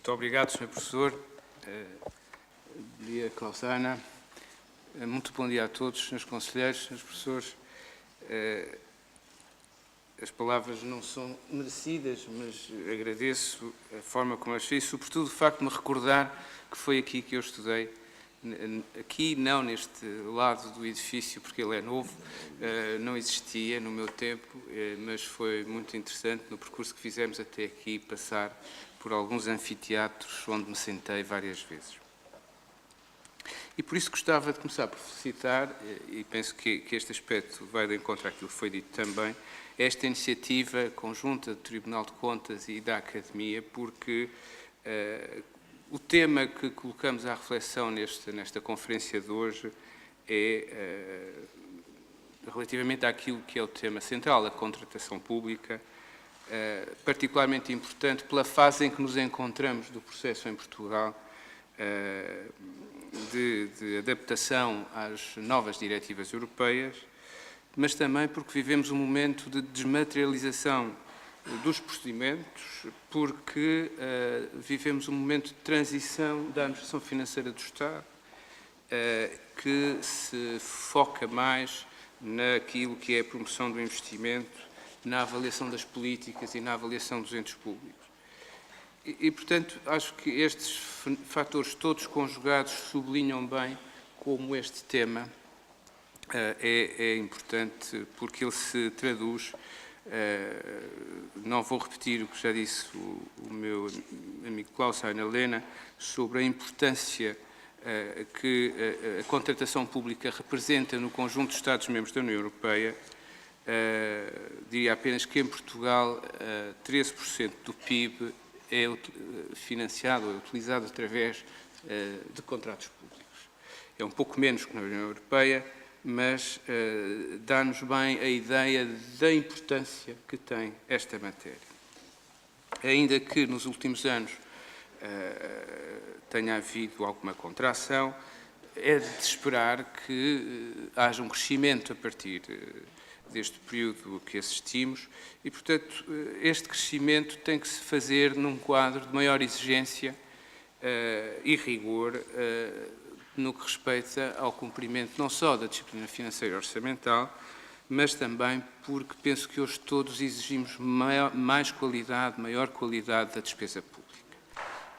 Muito obrigado, Sr. Professor. Bom dia, Clausana. Muito bom dia a todos, Srs. Conselheiros, Srs. Professores. As palavras não são merecidas, mas agradeço a forma como as fiz, sobretudo o facto de me recordar que foi aqui que eu estudei. Aqui, não neste lado do edifício, porque ele é novo, não existia no meu tempo, mas foi muito interessante no percurso que fizemos até aqui, passar por alguns anfiteatros onde me sentei várias vezes. E por isso gostava de começar por felicitar, e penso que este aspecto vai de encontro àquilo que foi dito também, esta iniciativa conjunta do Tribunal de Contas e da Academia, porque o tema que colocamos à reflexão nesta conferência de hoje é relativamente àquilo que é o tema central, a contratação pública, particularmente importante pela fase em que nos encontramos do processo em Portugal de adaptação às novas diretivas europeias, mas também porque vivemos um momento de desmaterialização dos procedimentos, porque vivemos um momento de transição da administração financeira do Estado, que se foca mais naquilo que é a promoção do investimento, na avaliação das políticas e na avaliação dos entes públicos. E, portanto, acho que estes fatores todos conjugados sublinham bem como este tema é importante, porque ele se traduz, não vou repetir o que já disse o meu amigo Klaus-Heiner Lehner, sobre a importância que a contratação pública representa no conjunto dos Estados-membros da União Europeia. Diria apenas que em Portugal 13% do PIB é financiado, é utilizado através de contratos públicos. É um pouco menos que na União Europeia, mas dá-nos bem a ideia da importância que tem esta matéria. Ainda que nos últimos anos tenha havido alguma contração, é de esperar que haja um crescimento a partir deste período que assistimos e, portanto, este crescimento tem que se fazer num quadro de maior exigência e rigor no que respeita ao cumprimento não só da disciplina financeira e orçamental, mas também porque penso que hoje todos exigimos mais qualidade, maior qualidade da despesa pública.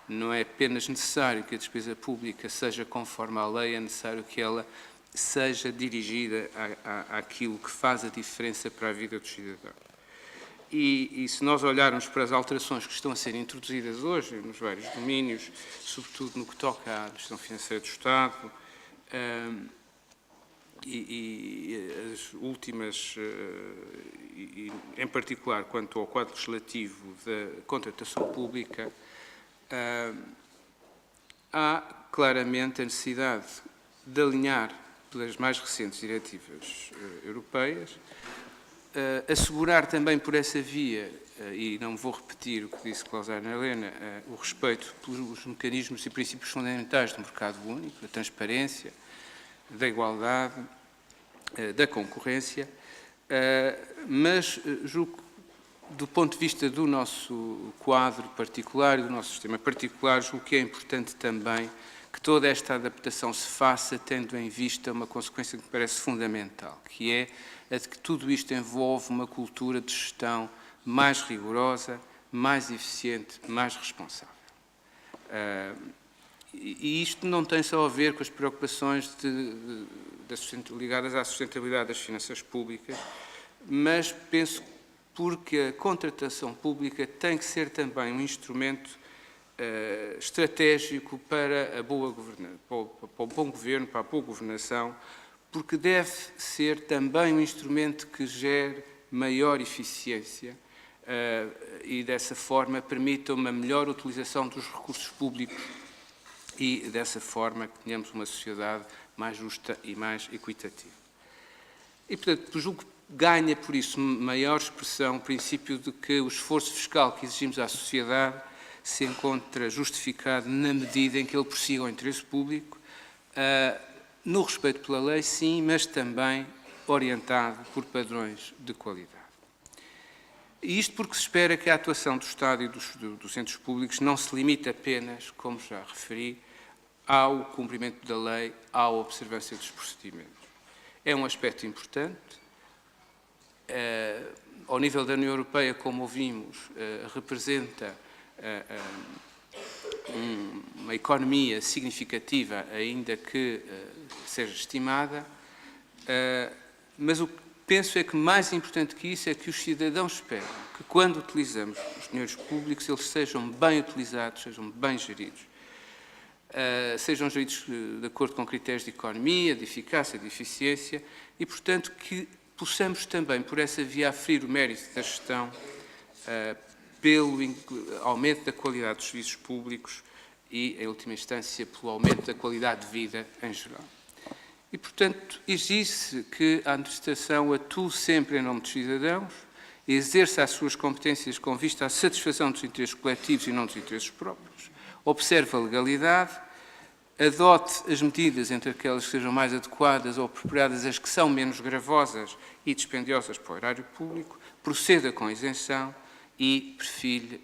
Não é apenas necessário que a despesa pública seja conforme à lei, é necessário que ela seja dirigida àquilo que faz a diferença para a vida dos cidadãos. E se nós olharmos para as alterações que estão a ser introduzidas hoje nos vários domínios, sobretudo no que toca à administração financeira do Estado, e as últimas, em particular quanto ao quadro legislativo da contratação pública, há claramente a necessidade de alinhar pelas mais recentes diretivas europeias, assegurar também por essa via, e não vou repetir o que disse Klaus-Heiner Lehner, o respeito pelos mecanismos e princípios fundamentais do mercado único, da transparência, da igualdade, da concorrência, mas julgo que, do ponto de vista do nosso quadro particular e do nosso sistema particular, julgo que é importante também que toda esta adaptação se faça tendo em vista uma consequência que me parece fundamental, que é a de que tudo isto envolve uma cultura de gestão mais rigorosa, mais eficiente, mais responsável. E isto não tem só a ver com as preocupações ligadas à sustentabilidade das finanças públicas, mas penso porque a contratação pública tem que ser também um instrumento estratégico para a boa governança, para o bom governo, para a boa governação, porque deve ser também um instrumento que gere maior eficiência e, dessa forma, permita uma melhor utilização dos recursos públicos e, dessa forma, que tenhamos uma sociedade mais justa e mais equitativa. E, portanto, julgo que ganha, por isso, maior expressão o princípio de que o esforço fiscal que exigimos à sociedade se encontra justificado na medida em que ele persiga o interesse público, no respeito pela lei, sim, mas também orientado por padrões de qualidade. E isto porque se espera que a atuação do Estado e dos entes públicos não se limite apenas, como já referi, ao cumprimento da lei, à observância dos procedimentos. É um aspecto importante. Ao nível da União Europeia, como ouvimos, representa uma economia significativa, ainda que seja estimada, mas o que penso é que mais importante que isso é que os cidadãos esperam que, quando utilizamos os dinheiros públicos, eles sejam bem utilizados, sejam bem geridos. Sejam geridos de acordo com critérios de economia, de eficácia, de eficiência e, portanto, que possamos também, por essa via, aferir o mérito da gestão pelo aumento da qualidade dos serviços públicos e, em última instância, pelo aumento da qualidade de vida em geral. E, portanto, exige-se que a administração atue sempre em nome dos cidadãos, exerça as suas competências com vista à satisfação dos interesses coletivos e não dos interesses próprios, observe a legalidade, adote as medidas entre aquelas que sejam mais adequadas ou apropriadas, as que são menos gravosas e dispendiosas para o erário público, proceda com isenção e perfile,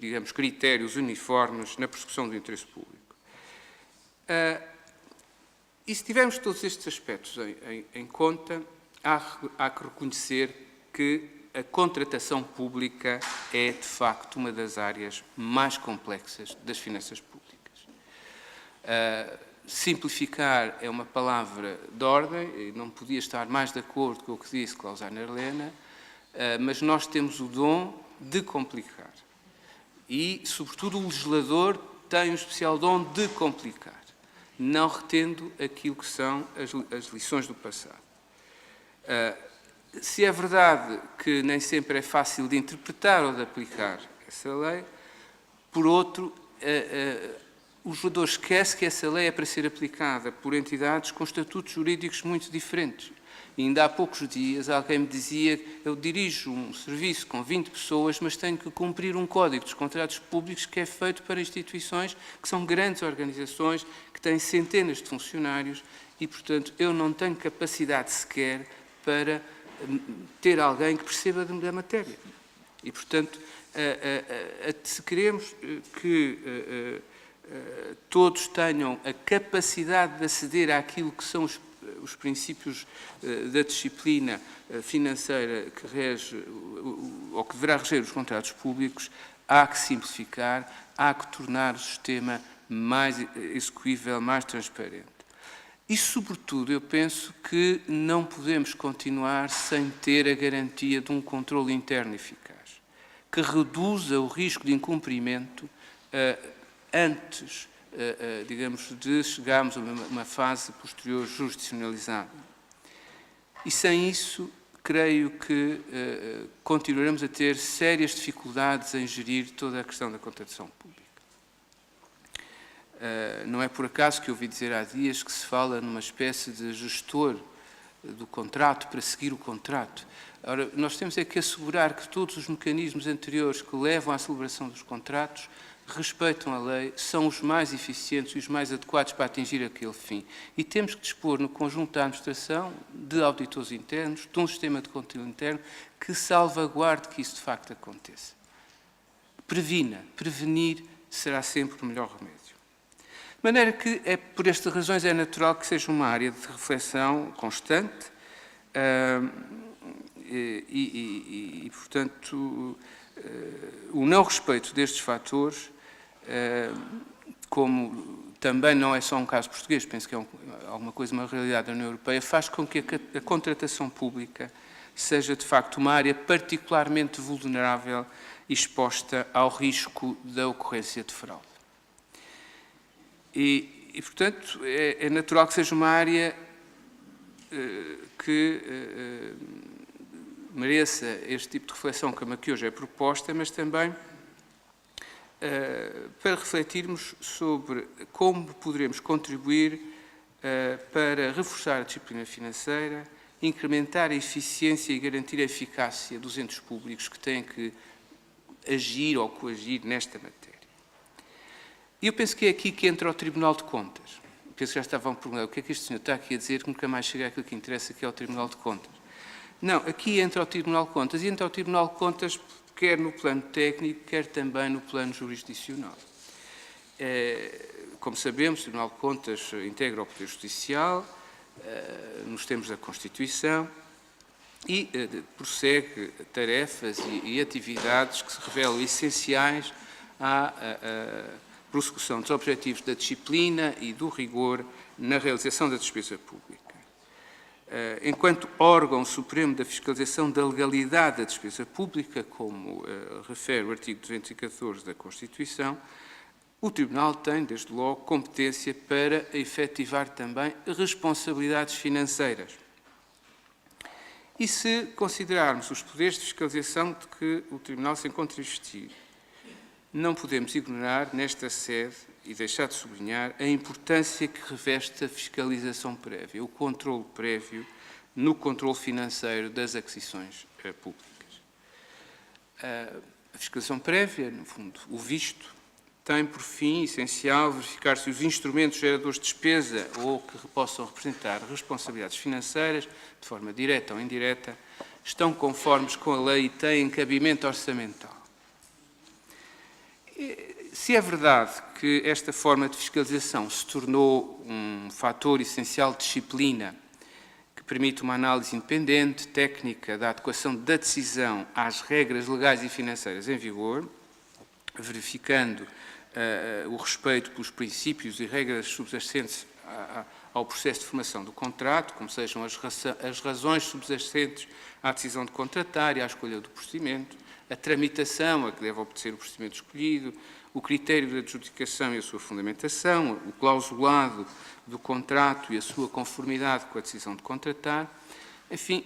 digamos, critérios uniformes na persecução do interesse público. E se tivermos todos estes aspectos em conta, há que reconhecer que a contratação pública é, de facto, uma das áreas mais complexas das finanças públicas. Simplificar é uma palavra de ordem, e não podia estar mais de acordo com o que disse Klaus-Heiner Lehner, mas nós temos o dom de complicar. E, sobretudo, o legislador tem um especial dom de complicar, não retendo aquilo que são as lições do passado. Se é verdade que nem sempre é fácil de interpretar ou de aplicar essa lei, por outro, o legislador esquece que essa lei é para ser aplicada por entidades com estatutos jurídicos muito diferentes. E ainda há poucos dias alguém me dizia: eu dirijo um serviço com 20 pessoas, mas tenho que cumprir um código dos contratos públicos que é feito para instituições que são grandes organizações, que têm centenas de funcionários e, portanto, eu não tenho capacidade sequer para ter alguém que perceba da matéria. E, portanto, se queremos que todos tenham a capacidade de aceder àquilo que são os princípios da disciplina financeira que rege, ou que deverá reger os contratos públicos, há que simplificar, há que tornar o sistema mais execuível, mais transparente. E, sobretudo, eu penso que não podemos continuar sem ter a garantia de um controle interno eficaz, que reduza o risco de incumprimento antes, digamos, de chegarmos a uma fase posterior jurisdicionalizada. E sem isso, creio que continuaremos a ter sérias dificuldades em gerir toda a questão da contratação pública. Não é por acaso que ouvi dizer há dias que se fala numa espécie de gestor do contrato para seguir o contrato. Ora, nós temos é que assegurar que todos os mecanismos anteriores que levam à celebração dos contratos respeitam a lei, são os mais eficientes e os mais adequados para atingir aquele fim. E temos que dispor no conjunto da administração de auditores internos, de um sistema de controle interno que salvaguarde que isso de facto aconteça. Prevenir será sempre o melhor remédio. De maneira que, por estas razões, é natural que seja uma área de reflexão constante portanto, o não respeito destes fatores, como também não é só um caso português, penso que é alguma coisa, uma realidade da União Europeia, faz com que a contratação pública seja, de facto, uma área particularmente vulnerável e exposta ao risco da ocorrência de fraude. E portanto, é natural que seja uma área que mereça este tipo de reflexão como a que hoje é proposta, mas também para refletirmos sobre como poderemos contribuir para reforçar a disciplina financeira, incrementar a eficiência e garantir a eficácia dos entes públicos que têm que agir ou coagir nesta matéria. E eu penso que é aqui que entra o Tribunal de Contas. Penso que já estavam a perguntar o que é que este senhor está aqui a dizer, que nunca mais chega àquilo que interessa, que é o Tribunal de Contas. Não, aqui entra o Tribunal de Contas, e entra o Tribunal de Contas quer no plano técnico, quer também no plano jurisdicional. Como sabemos, o Tribunal de Contas integra o Poder Judicial, nos termos da Constituição, e prossegue tarefas e atividades que se revelam essenciais à prossecução dos objetivos da disciplina e do rigor na realização da despesa pública. Enquanto órgão supremo da fiscalização da legalidade da despesa pública, como refere o artigo 214 da Constituição, o Tribunal tem, desde logo, competência para efetivar também responsabilidades financeiras. E se considerarmos os poderes de fiscalização de que o Tribunal se encontra investido, não podemos ignorar, nesta sede, e deixar de sublinhar, a importância que reveste a fiscalização prévia, o controle prévio no controle financeiro das aquisições públicas. A fiscalização prévia, no fundo, o visto, tem por fim essencial verificar se os instrumentos geradores de despesa ou que possam representar responsabilidades financeiras, de forma direta ou indireta, estão conformes com a lei e têm cabimento orçamental. Se é verdade que esta forma de fiscalização se tornou um fator essencial de disciplina que permite uma análise independente, técnica, da adequação da decisão às regras legais e financeiras em vigor, verificando o respeito pelos princípios e regras subjacentes ao processo de formação do contrato, como sejam as razões subjacentes à decisão de contratar e à escolha do procedimento, a tramitação a que deve obedecer o procedimento escolhido, o critério de adjudicação e a sua fundamentação, o clausulado do contrato e a sua conformidade com a decisão de contratar. Enfim,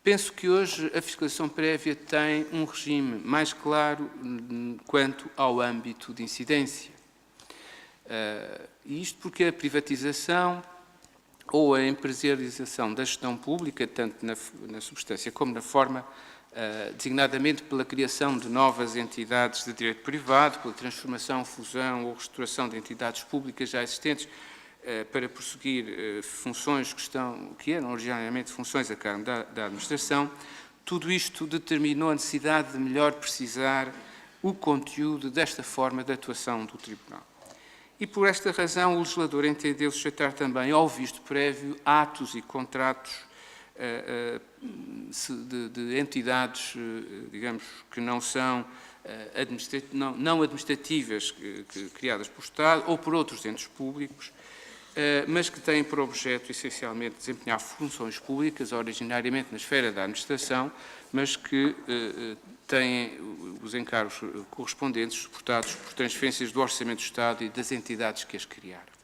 penso que hoje a fiscalização prévia tem um regime mais claro quanto ao âmbito de incidência. E isto porque a privatização ou a empresarialização da gestão pública, tanto na substância como na forma, designadamente pela criação de novas entidades de direito privado, pela transformação, fusão ou restauração de entidades públicas já existentes, para prosseguir funções que eram originariamente funções a cargo da administração, tudo isto determinou a necessidade de melhor precisar o conteúdo desta forma de atuação do Tribunal. E por esta razão o legislador entendeu sujeitar também ao visto prévio atos e contratos de entidades, digamos, que não são não administrativas, criadas por Estado ou por outros entes públicos, mas que têm por objeto, essencialmente, desempenhar funções públicas, originariamente na esfera da administração, mas que têm os encargos correspondentes suportados por transferências do Orçamento do Estado e das entidades que as criaram.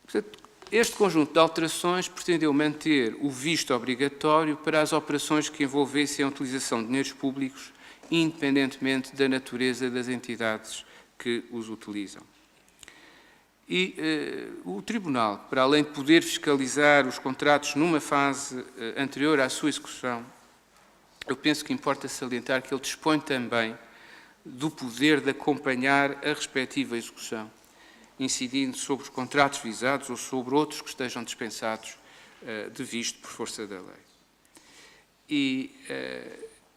Portanto, este conjunto de alterações pretendeu manter o visto obrigatório para as operações que envolvessem a utilização de dinheiros públicos, independentemente da natureza das entidades que os utilizam. E o Tribunal, para além de poder fiscalizar os contratos numa fase anterior à sua execução, eu penso que importa salientar que ele dispõe também do poder de acompanhar a respectiva execução, incidindo sobre os contratos visados ou sobre outros que estejam dispensados de visto por força da lei. E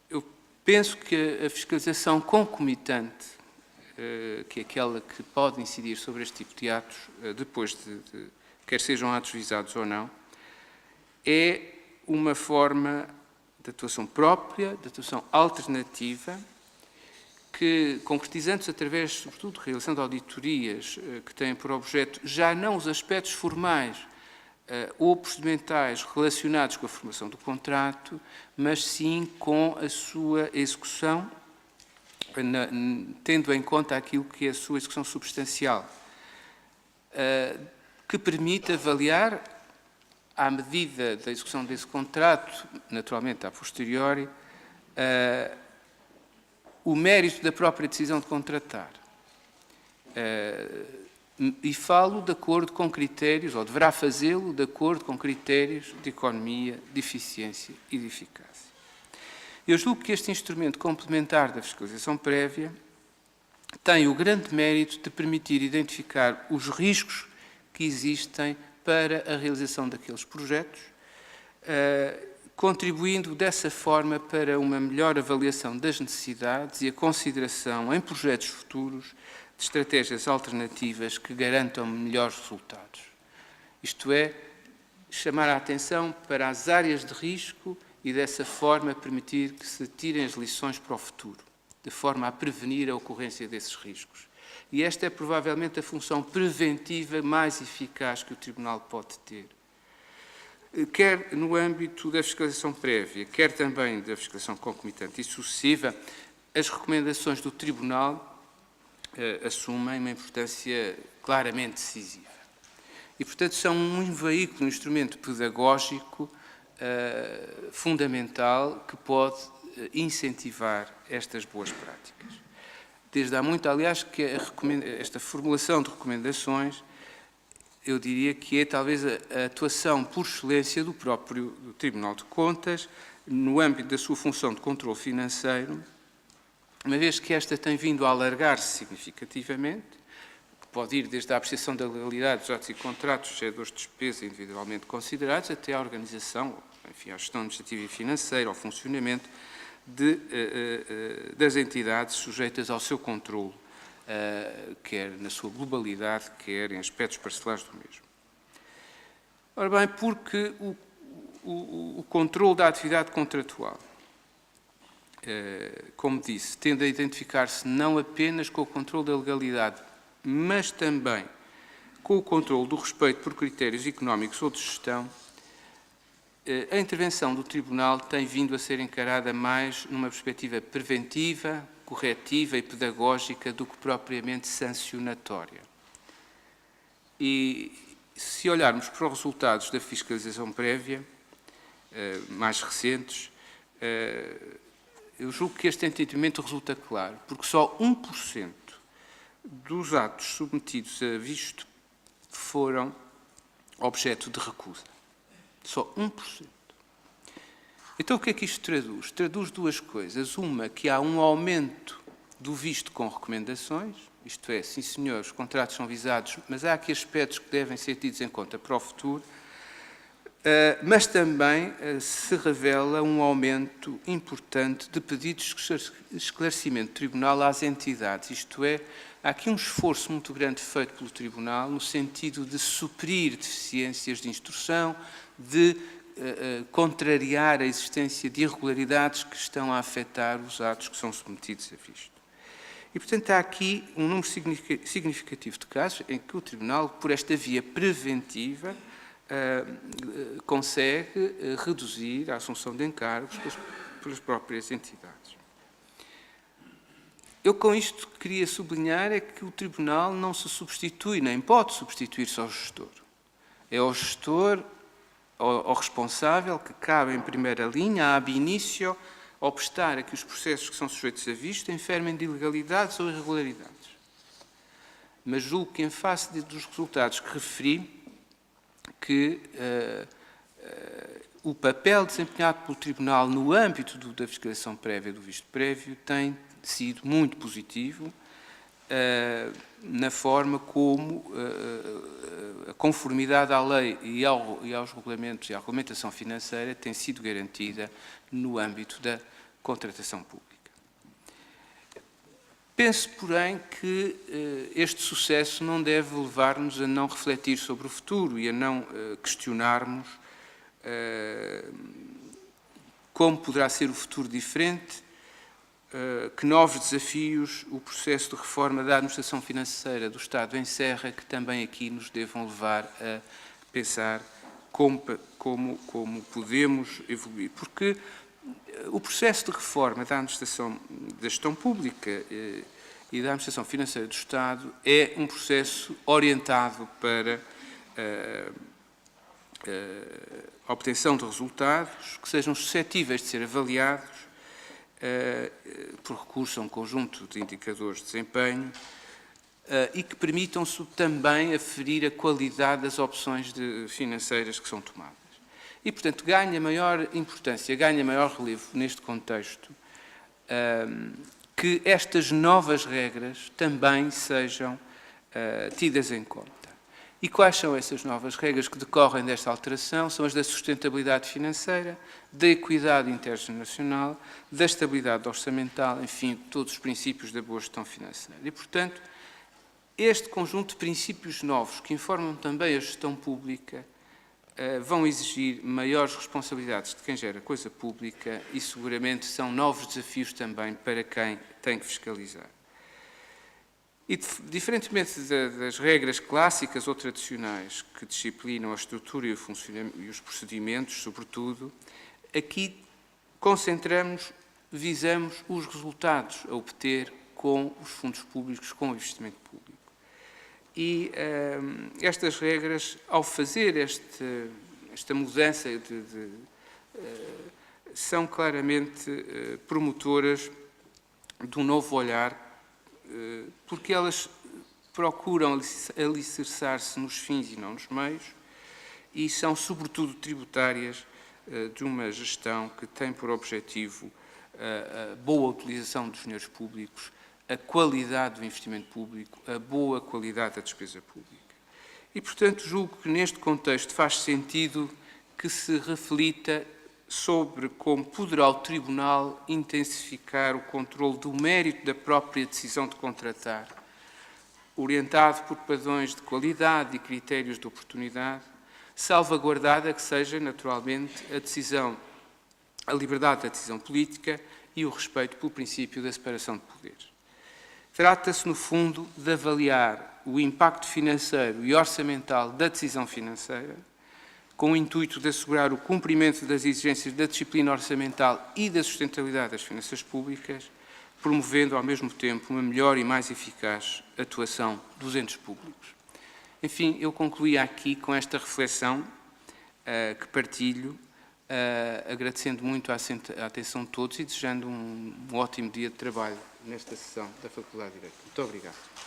eu penso que a fiscalização concomitante, que é aquela que pode incidir sobre este tipo de atos, depois quer sejam atos visados ou não, é uma forma de atuação própria, de atuação alternativa, que, concretizando-se através, sobretudo, de realização de auditorias que têm por objeto já não os aspectos formais ou procedimentais relacionados com a formação do contrato, mas sim com a sua execução, tendo em conta aquilo que é a sua execução substancial, que permite avaliar, à medida da execução desse contrato, naturalmente a posteriori, o mérito da própria decisão de contratar. E falo de acordo com critérios, ou deverá fazê-lo de acordo com critérios de economia, de eficiência e de eficácia. Eu julgo que este instrumento complementar da fiscalização prévia tem o grande mérito de permitir identificar os riscos que existem para a realização daqueles projetos, contribuindo dessa forma para uma melhor avaliação das necessidades e a consideração em projetos futuros de estratégias alternativas que garantam melhores resultados. Isto é, chamar a atenção para as áreas de risco e, dessa forma, permitir que se tirem as lições para o futuro, de forma a prevenir a ocorrência desses riscos. E esta é provavelmente a função preventiva mais eficaz que o Tribunal pode ter. Quer no âmbito da fiscalização prévia, quer também da fiscalização concomitante e sucessiva, as recomendações do Tribunal assumem uma importância claramente decisiva. E, portanto, são um veículo, um instrumento pedagógico fundamental que pode incentivar estas boas práticas. Desde há muito, aliás, que esta formulação de recomendações, eu diria que é talvez a atuação por excelência do próprio Tribunal de Contas, no âmbito da sua função de controle financeiro, uma vez que esta tem vindo a alargar-se significativamente, que pode ir desde a apreciação da legalidade dos atos e contratos, cedores de despesa individualmente considerados, até à organização, enfim, à gestão administrativa e financeira, ao funcionamento das entidades sujeitas ao seu controle, quer na sua globalidade, quer em aspectos parcelares do mesmo. Ora bem, porque o controle da atividade contratual, como disse, tende a identificar-se não apenas com o controle da legalidade, mas também com o controle do respeito por critérios económicos ou de gestão, a intervenção do Tribunal tem vindo a ser encarada mais numa perspectiva preventiva, corretiva e pedagógica do que propriamente sancionatória. E se olharmos para os resultados da fiscalização prévia, mais recentes, eu julgo que este entendimento resulta claro, porque só 1% dos atos submetidos a visto foram objeto de recusa. Só 1%. Então, o que é que isto traduz? Traduz duas coisas. Uma, que há um aumento do visto com recomendações, isto é, sim senhor, os contratos são visados, mas há aqui aspectos que devem ser tidos em conta para o futuro, mas também se revela um aumento importante de pedidos de esclarecimento do Tribunal às entidades, isto é, há aqui um esforço muito grande feito pelo Tribunal no sentido de suprir deficiências de instrução, de contrariar a existência de irregularidades que estão a afetar os atos que são submetidos a visto. E, portanto, há aqui um número significativo de casos em que o Tribunal, por esta via preventiva, consegue reduzir a assunção de encargos pelas próprias entidades. Eu, com isto, queria sublinhar é que o Tribunal não se substitui, nem pode substituir-se ao gestor. É ao gestor, ao responsável, que cabe em primeira linha, ab initio, obstar a que os processos que são sujeitos a visto enfermem de ilegalidades ou irregularidades. Mas julgo que, em face dos resultados que referi, que o papel desempenhado pelo Tribunal no âmbito da fiscalização prévia do visto prévio tem sido muito positivo na forma como a conformidade à lei e aos regulamentos e à regulamentação financeira tem sido garantida no âmbito da contratação pública. Penso, porém, que este sucesso não deve levar-nos a não refletir sobre o futuro e a não questionarmos como poderá ser o futuro diferente, que novos desafios o processo de reforma da administração financeira do Estado encerra, que também aqui nos devam levar a pensar como podemos evoluir. Porque o processo de reforma da administração da gestão pública e da administração financeira do Estado é um processo orientado para a obtenção de resultados que sejam suscetíveis de ser avaliados por recurso a um conjunto de indicadores de desempenho e que permitam também aferir a qualidade das opções financeiras que são tomadas. E, portanto, ganha maior importância, ganha maior relevo neste contexto que estas novas regras também sejam tidas em conta. E quais são essas novas regras que decorrem desta alteração? São as da sustentabilidade financeira, da equidade intergeracional, da estabilidade orçamental, enfim, todos os princípios da boa gestão financeira. E, portanto, este conjunto de princípios novos que informam também a gestão pública vão exigir maiores responsabilidades de quem gera coisa pública e seguramente são novos desafios também para quem tem que fiscalizar. E, diferentemente das regras clássicas ou tradicionais que disciplinam a estrutura e o funcionamento e os procedimentos, sobretudo, aqui concentramos, visamos os resultados a obter com os fundos públicos, com o investimento público. E estas regras, ao fazer esta mudança, são claramente promotoras de um novo olhar, porque elas procuram alicerçar-se nos fins e não nos meios, e são, sobretudo, tributárias de uma gestão que tem por objetivo a boa utilização dos dinheiros públicos, a qualidade do investimento público, a boa qualidade da despesa pública. E, portanto, julgo que neste contexto faz sentido que se reflita sobre como poderá o Tribunal intensificar o controle do mérito da própria decisão de contratar, orientado por padrões de qualidade e critérios de oportunidade, salvaguardada que seja, naturalmente, a liberdade da decisão política e o respeito pelo princípio da separação de poderes. Trata-se, no fundo, de avaliar o impacto financeiro e orçamental da decisão financeira, com o intuito de assegurar o cumprimento das exigências da disciplina orçamental e da sustentabilidade das finanças públicas, promovendo, ao mesmo tempo, uma melhor e mais eficaz atuação dos entes públicos. Enfim, eu concluía aqui com esta reflexão que partilho, agradecendo muito a atenção de todos e desejando um ótimo dia de trabalho nesta sessão da Faculdade de Direito. Muito obrigado.